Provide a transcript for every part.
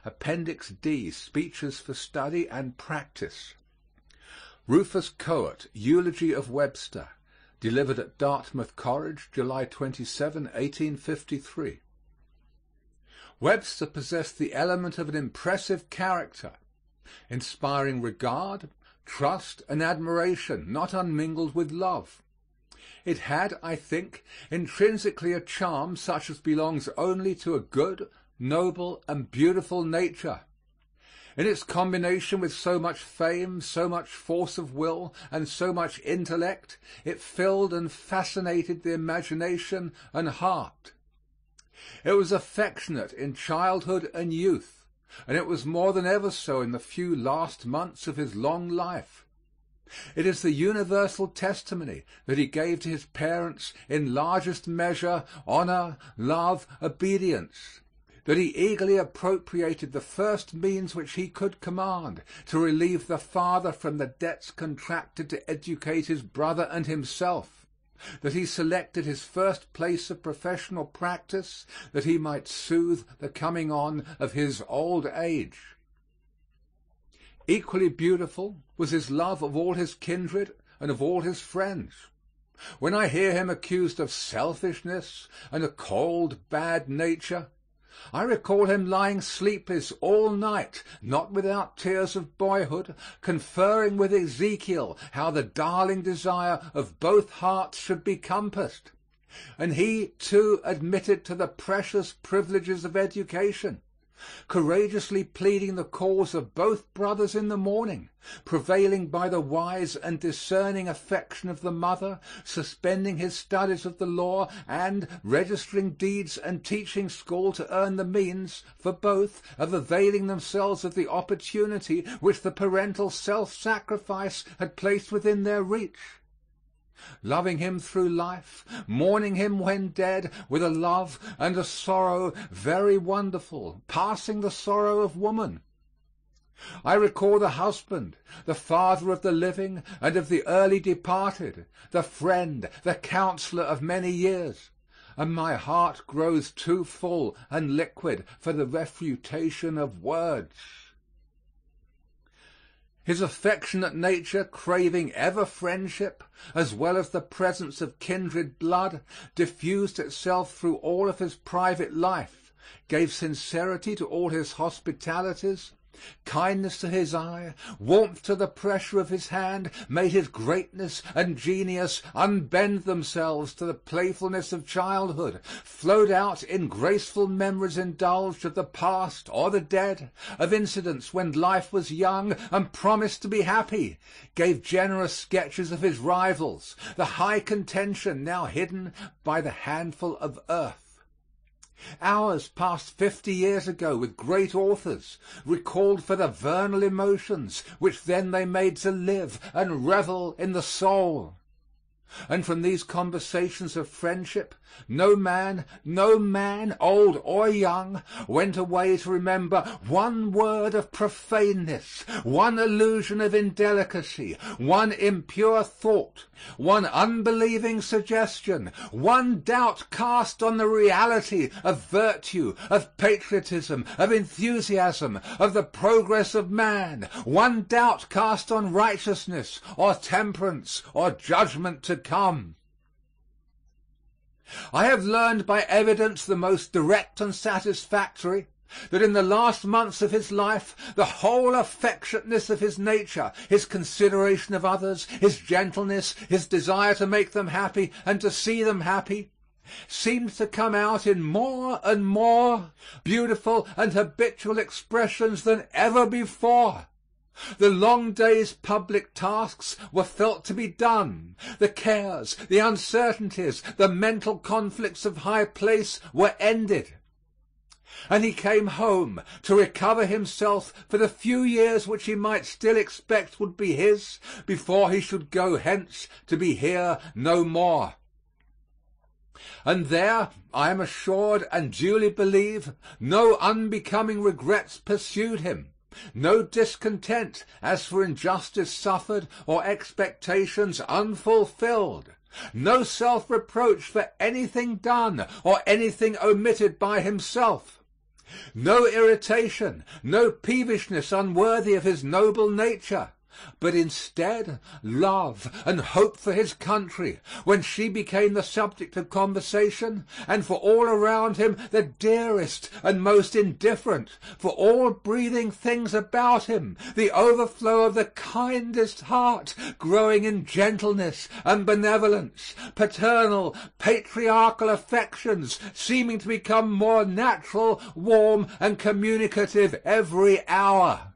Appendix D, Speeches for Study and Practice. Rufus Choate, Eulogy of Webster, delivered at Dartmouth College, July 27, 1853. Webster possessed the element of an impressive character, inspiring regard, trust, and admiration, not unmingled with love. It had, I think, intrinsically a charm such as belongs only to a good, noble, and beautiful nature. In its combination with so much fame, so much force of will, and so much intellect, it filled and fascinated the imagination and heart. It was affectionate in childhood and youth, and it was more than ever so in the few last months of his long life. It is the universal testimony that he gave to his parents in largest measure honor, love, obedience, that he eagerly appropriated the first means which he could command to relieve the father from the debts contracted to educate his brother and himself, that he selected his first place of professional practice that he might soothe the coming on of his old age. Equally beautiful was his love of all his kindred and of all his friends. When I hear him accused of selfishness and a cold, bad nature, I recall him lying sleepless all night, not without tears of boyhood, conferring with Ezekiel how the darling desire of both hearts should be compassed. And he, too, admitted to the precious privileges of education, courageously pleading the cause of both brothers in the morning, prevailing by the wise and discerning affection of the mother, suspending his studies of the law, and registering deeds and teaching school to earn the means, for both, of availing themselves of the opportunity which the parental self-sacrifice had placed within their reach. Loving him through life, mourning him when dead, with a love and a sorrow very wonderful, passing the sorrow of woman. I recall the husband, the father of the living and of the early departed, the friend, the counselor of many years, and my heart grows too full and liquid for the refutation of words. His affectionate nature, craving ever friendship, as well as the presence of kindred blood, diffused itself through all of his private life, gave sincerity to all his hospitalities, kindness to his eye, warmth to the pressure of his hand, made his greatness and genius unbend themselves to the playfulness of childhood, flowed out in graceful memories indulged of the past or the dead, of incidents when life was young and promised to be happy, gave generous sketches of his rivals, the high contention now hidden by the handful of earth. Hours passed 50 years ago with great authors, recalled for the vernal emotions which then they made to live and revel in the soul. And from these conversations of friendship, no man, old or young, went away to remember one word of profaneness, one allusion of indelicacy, one impure thought, one unbelieving suggestion, one doubt cast on the reality of virtue, of patriotism, of enthusiasm, of the progress of man, one doubt cast on righteousness or temperance or judgment to come. I have learned by evidence the most direct and satisfactory that in the last months of his life the whole affectionateness of his nature, his consideration of others, his gentleness, his desire to make them happy and to see them happy, seemed to come out in more and more beautiful and habitual expressions than ever before. The long day's public tasks were felt to be done. The cares, the uncertainties, the mental conflicts of high place were ended. And he came home to recover himself for the few years which he might still expect would be his before he should go hence to be here no more. And there, I am assured and duly believe, no unbecoming regrets pursued him. No discontent as for injustice suffered or expectations unfulfilled. No self-reproach for anything done or anything omitted by himself. No irritation, no peevishness unworthy of his noble nature, but instead love and hope for his country, when she became the subject of conversation, and for all around him the dearest and most indifferent, for all breathing things about him, the overflow of the kindest heart, growing in gentleness and benevolence, paternal, patriarchal affections seeming to become more natural, warm, and communicative every hour.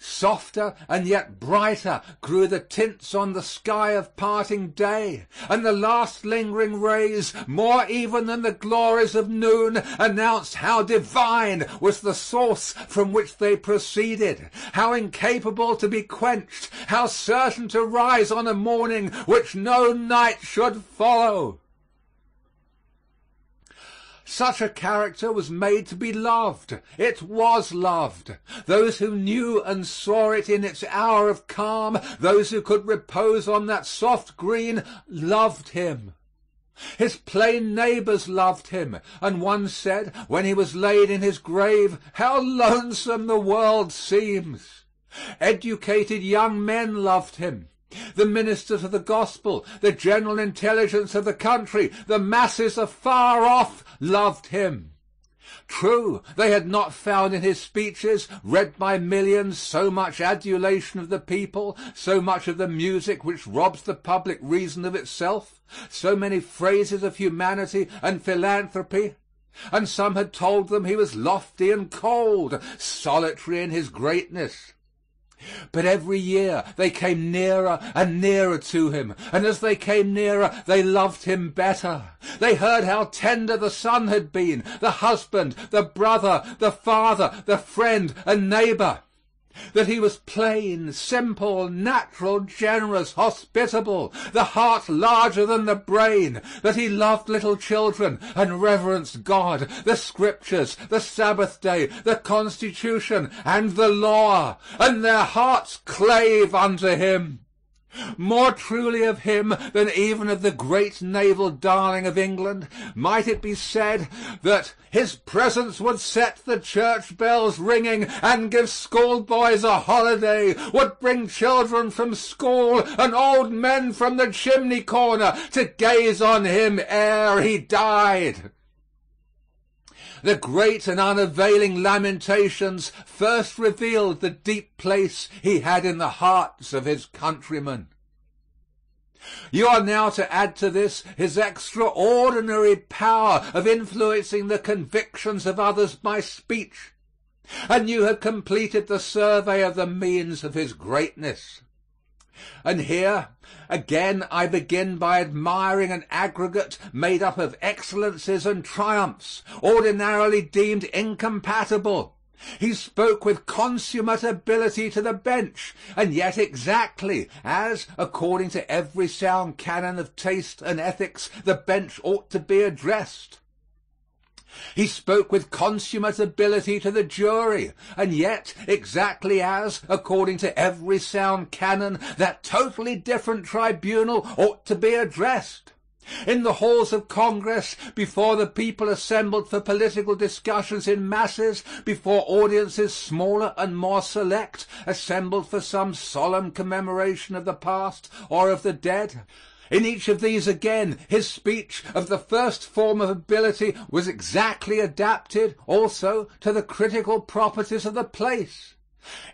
Softer and yet brighter grew the tints on the sky of parting day, and the last lingering rays, more even than the glories of noon, announced how divine was the source from which they proceeded, how incapable to be quenched, how certain to rise on a morning which no night should follow. Such a character was made to be loved. It was loved. Those who knew and saw it in its hour of calm, those who could repose on that soft green, loved him. His plain neighbors loved him, and one said, when he was laid in his grave, "How lonesome the world seems." Educated young men loved him. The ministers of the gospel, the general intelligence of the country, the masses afar off loved him. True, they had not found in his speeches, read by millions, so much adulation of the people, so much of the music which robs the public reason of itself, so many phrases of humanity and philanthropy. And some had told them he was lofty and cold, solitary in his greatness. But every year they came nearer and nearer to him, and as they came nearer they loved him better. They heard how tender the son had been, the husband, the brother, the father, the friend and neighbor. That he was plain, simple, natural, generous, hospitable, the heart larger than the brain, that he loved little children and reverenced God, the Scriptures, the Sabbath day, the Constitution, and the law, and their hearts clave unto him. More truly of him than even of the great naval darling of England might it be said that his presence would set the church bells ringing and give schoolboys a holiday, would bring children from school and old men from the chimney corner to gaze on him ere he died. The great and unavailing lamentations first revealed the deep place he had in the hearts of his countrymen. You are now to add to this his extraordinary power of influencing the convictions of others by speech, and you have completed the survey of the means of his greatness. And here, again, I begin by admiring an aggregate made up of excellencies and triumphs, ordinarily deemed incompatible. He spoke with consummate ability to the bench, and yet exactly as, according to every sound canon of taste and ethics, the bench ought to be addressed. He spoke with consummate ability to the jury, and yet exactly as, according to every sound canon, that totally different tribunal ought to be addressed. In the halls of Congress, before the people assembled for political discussions in masses, before audiences smaller and more select assembled for some solemn commemoration of the past or of the dead. In each of these again, his speech of the first form of ability was exactly adapted also to the critical properties of the place.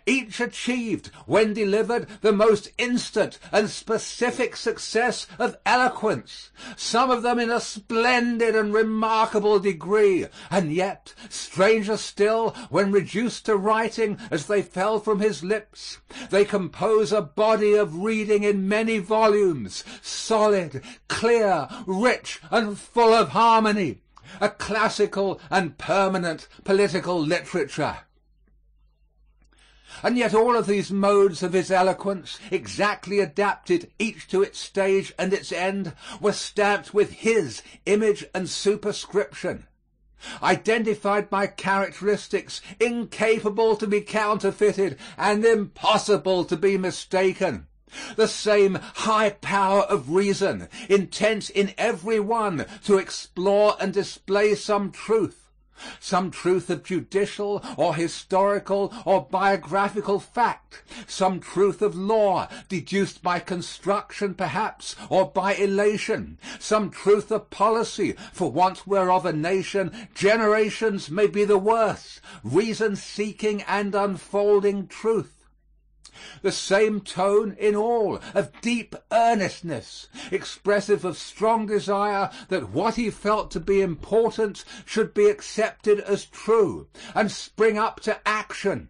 Each achieved, when delivered, the most instant and specific success of eloquence, some of them in a splendid and remarkable degree, and yet, stranger still, when reduced to writing as they fell from his lips, they compose a body of reading in many volumes, solid, clear, rich, and full of harmony, a classical and permanent political literature. And yet all of these modes of his eloquence, exactly adapted each to its stage and its end, were stamped with his image and superscription, identified by characteristics incapable to be counterfeited and impossible to be mistaken. The same high power of reason, intent in every one to explore and display some truth, some truth of judicial or historical or biographical fact, some truth of law, deduced by construction perhaps, or by elation, some truth of policy, for want whereof a nation generations may be the worse, reason-seeking and unfolding truth. The same tone in all, of deep earnestness, expressive of strong desire that what he felt to be important should be accepted as true, and spring up to action.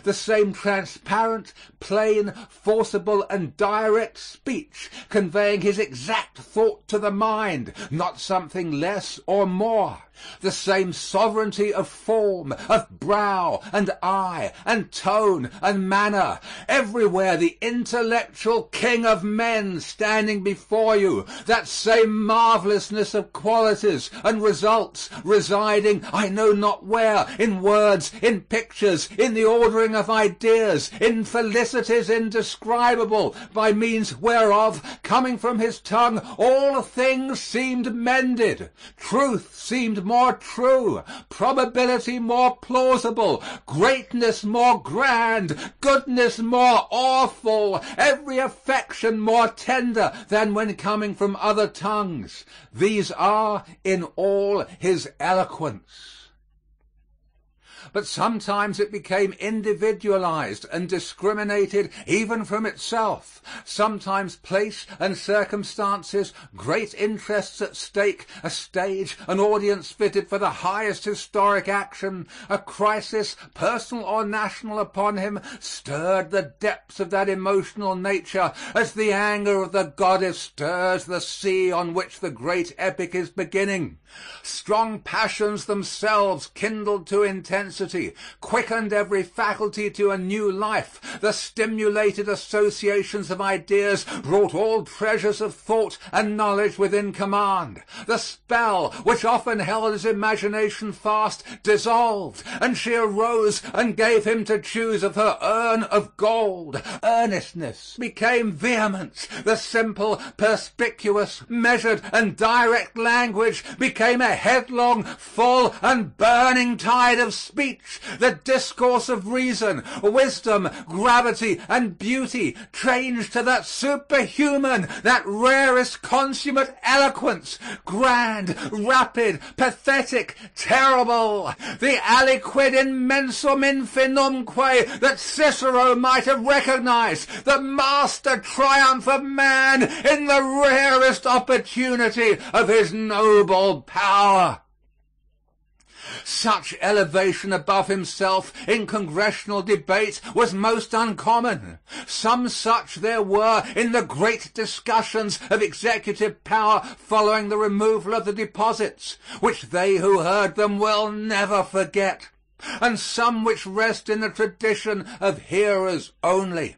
The same transparent, plain, forcible, and direct speech, conveying his exact thought to the mind, not something less or more. The same sovereignty of form, of brow, and eye, and tone, and manner. Everywhere the intellectual king of men standing before you, that same marvelousness of qualities and results residing I know not where, in words, in pictures, in the ordering of ideas, in felicities indescribable, by means whereof, coming from his tongue, all things seemed mended, truth seemed more true, probability more plausible, greatness more grand, goodness more awful, every affection more tender than when coming from other tongues. These are in all his eloquence. But sometimes it became individualized and discriminated even from itself. Sometimes place and circumstances, great interests at stake, a stage, an audience fitted for the highest historic action, a crisis, personal or national, upon him, stirred the depths of that emotional nature as the anger of the goddess stirs the sea on which the great epic is beginning. Strong passions themselves kindled to intensity, quickened every faculty to a new life. The stimulated associations of ideas brought all treasures of thought and knowledge within command. The spell, which often held his imagination fast, dissolved, and she arose and gave him to choose of her urn of gold. Earnestness became vehemence. The simple, perspicuous, measured, and direct language became a headlong, full, and burning tide of speech. The discourse of reason, wisdom, gravity, and beauty changed to that superhuman, that rarest consummate eloquence, grand, rapid, pathetic, terrible, the aliquid immensum infinumque that Cicero might have recognized, the master triumph of man in the rarest opportunity of his noble power. Such elevation above himself in congressional debate was most uncommon. Some such there were in the great discussions of executive power following the removal of the deposits, which they who heard them will never forget, and some which rest in the tradition of hearers only.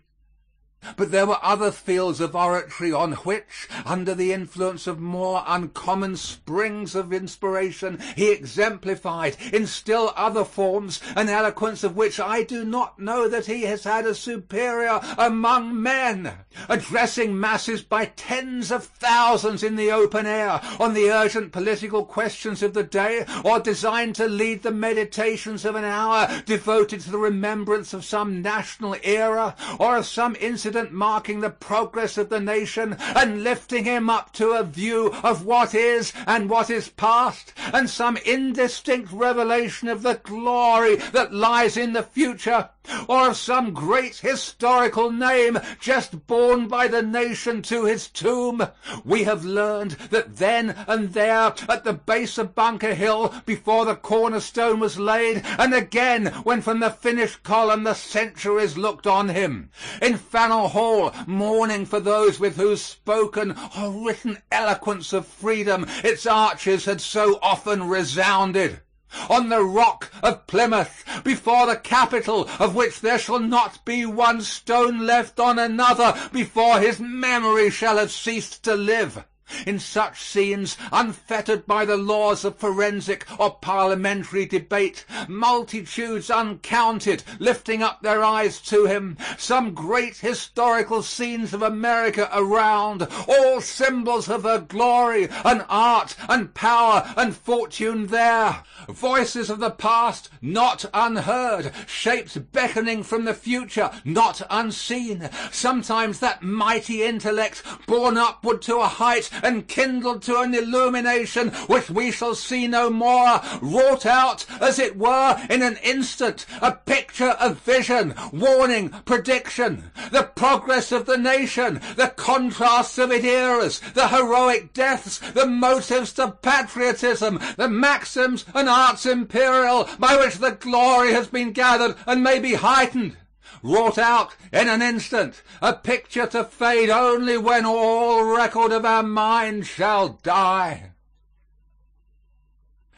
But there were other fields of oratory on which, under the influence of more uncommon springs of inspiration, he exemplified, in still other forms, an eloquence of which I do not know that he has had a superior among men. Addressing masses by tens of thousands in the open air on the urgent political questions of the day, or designed to lead the meditations of an hour devoted to the remembrance of some national era, or of some incident marking the progress of the nation, and lifting him up to a view of what is and what is past, and some indistinct revelation of the glory that lies in the future, or of some great historical name just borne by the nation to his tomb. We have learned that then and there, at the base of Bunker Hill, before the cornerstone was laid, and again when from the finished column the centuries looked on him, in Faneuil Hall, mourning for those with whose spoken or written eloquence of freedom its arches had so often resounded. On the rock of Plymouth, before the Capitol, of which there shall not be one stone left on another before his memory shall have ceased to live. In such scenes, unfettered by the laws of forensic or parliamentary debate, multitudes uncounted lifting up their eyes to him, some great historical scenes of America around, all symbols of her glory and art and power and fortune there, voices of the past not unheard, shapes beckoning from the future not unseen, sometimes that mighty intellect borne upward to a height and kindled to an illumination which we shall see no more, wrought out, as it were, in an instant, a picture of vision, warning, prediction, the progress of the nation, the contrasts of its eras, the heroic deaths, the motives to patriotism, the maxims and arts imperial by which the glory has been gathered and may be heightened. Wrought out in an instant, a picture to fade only when all record of our mind shall die.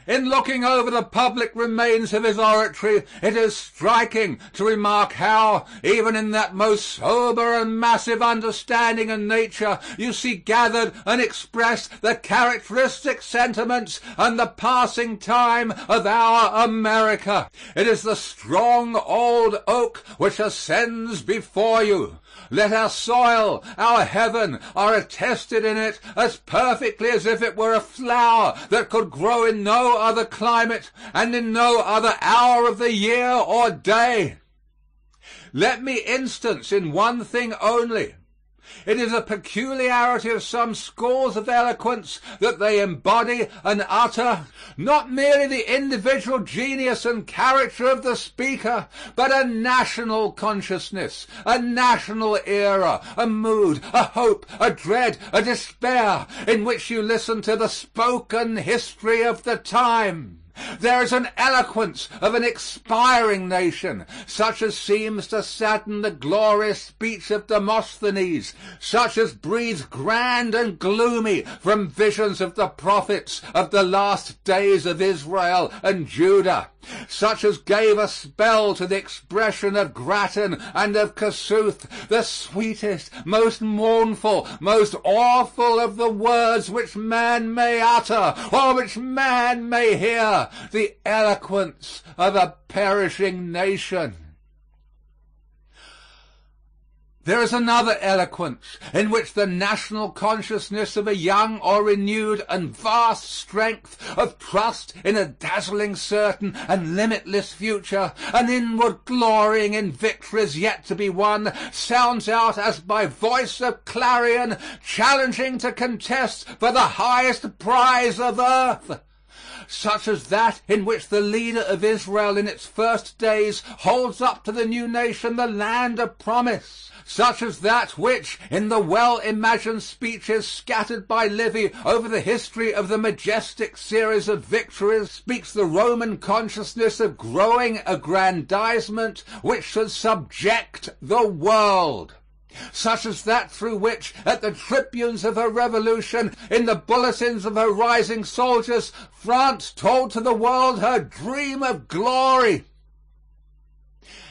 In looking over the public remains of his oratory, it is striking to remark how, even in that most sober and massive understanding and nature, you see gathered and expressed the characteristic sentiments and the passing time of our America. It is the strong old oak which ascends before you. Let our soil, our heaven, are attested in it as perfectly as if it were a flower that could grow in no other climate and in no other hour of the year or day. Let me instance in one thing only. It is a peculiarity of some schools of eloquence that they embody and utter not merely the individual genius and character of the speaker, but a national consciousness, a national era, a mood, a hope, a dread, a despair, in which you listen to the spoken history of the time. There is an eloquence of an expiring nation, such as seems to sadden the glorious speech of Demosthenes, such as breathes grand and gloomy from visions of the prophets of the last days of Israel and Judah, such as gave a spell to the expression of Grattan and of Kossuth, the sweetest, most mournful, most awful of the words which man may utter or which man may hear, the eloquence of a perishing nation. There is another eloquence in which the national consciousness of a young or renewed and vast strength of trust in a dazzling certain and limitless future, an inward glorying in victories yet to be won, sounds out as by voice of clarion, challenging to contest for the highest prize of earth, such as that in which the leader of Israel in its first days holds up to the new nation the land of promise, such as that which, in the well-imagined speeches scattered by Livy over the history of the majestic series of victories, speaks the Roman consciousness of growing aggrandizement which should subject the world, such as that through which, at the tribunes of her revolution, in the bulletins of her rising soldiers, France told to the world her dream of glory.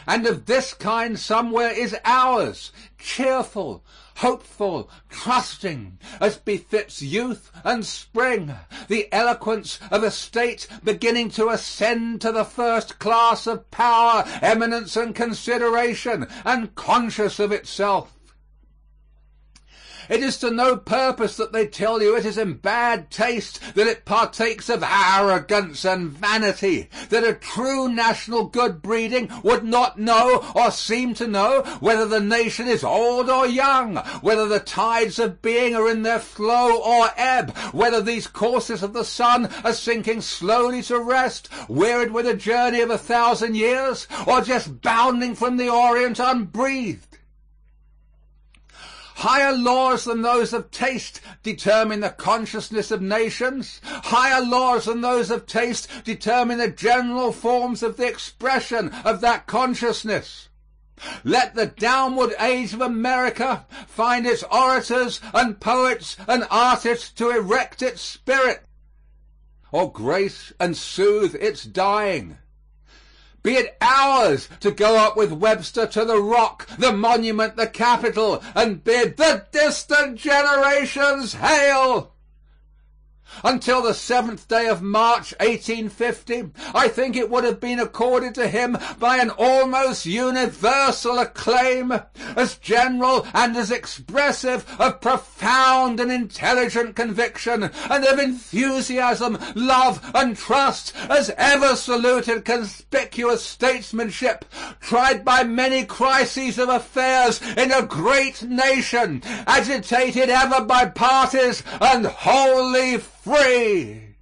And of this kind somewhere is ours, cheerful, hopeful, trusting, as befits youth and spring, the eloquence of a state beginning to ascend to the first class of power, eminence, and consideration, and conscious of itself. It is to no purpose that they tell you it is in bad taste, that it partakes of arrogance and vanity, that a true national good breeding would not know or seem to know whether the nation is old or young, whether the tides of being are in their flow or ebb, whether these courses of the sun are sinking slowly to rest, wearied with a journey of 1,000 years, or just bounding from the Orient unbreathed. Higher laws than those of taste determine the consciousness of nations. Higher laws than those of taste determine the general forms of the expression of that consciousness. Let the downward age of America find its orators and poets and artists to erect its spirit, or grace and soothe its dying. be it ours to go up with Webster to the Rock, the monument, the Capitol, and bid the distant generations hail. Until the 7th day of March, 1850, I think it would have been accorded to him by an almost universal acclaim as general and as expressive of profound and intelligent conviction and of enthusiasm, love, and trust as ever saluted conspicuous statesmanship, tried by many crises of affairs in a great nation, agitated ever by parties and wholly free.